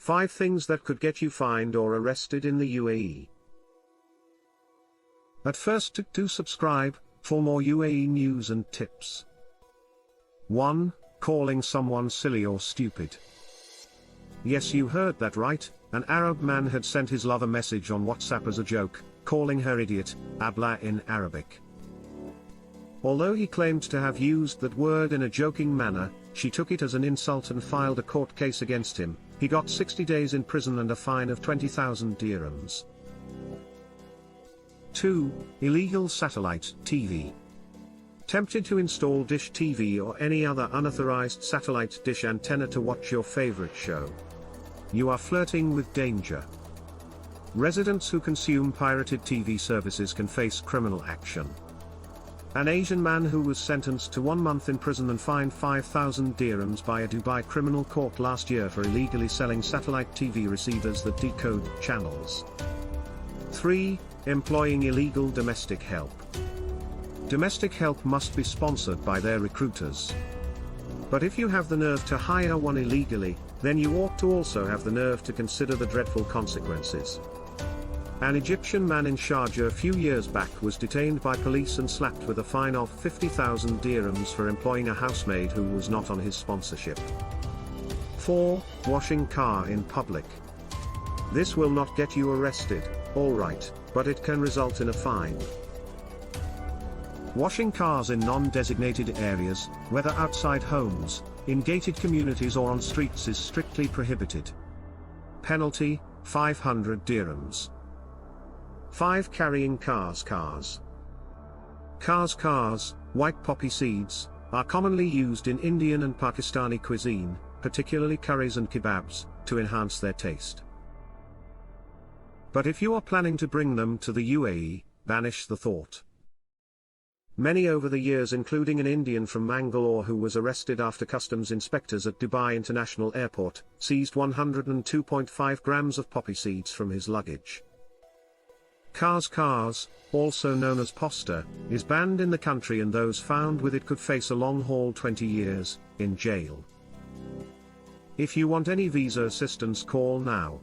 5 things that could get you fined or arrested in the UAE. At first, do subscribe for more UAE news and tips. 1. Calling someone silly or stupid. Yes, you heard that right. An Arab man had sent his love a message on WhatsApp as a joke, calling her idiot, abla in Arabic. Although he claimed to have used that word in a joking manner, she took it as an insult and filed a court case against him. He got 60 days in prison and a fine of 20,000 dirhams. 2. Illegal satellite TV. Tempted to install Dish TV or any other unauthorized satellite dish antenna to watch your favorite show? You are flirting with danger. Residents who consume pirated TV services can face criminal action. An Asian man who was sentenced to 1 month in prison and fined 5,000 dirhams by a Dubai criminal court last year for illegally selling satellite TV receivers that decode channels. 3. Employing illegal domestic help. Domestic help must be sponsored by their recruiters. But if you have the nerve to hire one illegally, then you ought to also have the nerve to consider the dreadful consequences. An Egyptian man in Sharjah a few years back was detained by police and slapped with a fine of 50,000 dirhams for employing a housemaid who was not on his sponsorship. 4. Washing car in public. This will not get you arrested, alright, but it can result in a fine. Washing cars in non-designated areas, whether outside homes, in gated communities or on streets, is strictly prohibited. Penalty, 500 dirhams. 5. Carrying cars. Cars, white poppy seeds, are commonly used in Indian and Pakistani cuisine, particularly curries and kebabs, to enhance their taste. But if you are planning to bring them to the UAE, banish the thought. Many over the years, including an Indian from Mangalore who was arrested after customs inspectors at Dubai International Airport, seized 102.5 grams of poppy seeds from his luggage. Cars, also known as posta, is banned in the country, and those found with it could face a long haul 20 years in jail. If you want any visa assistance, call now.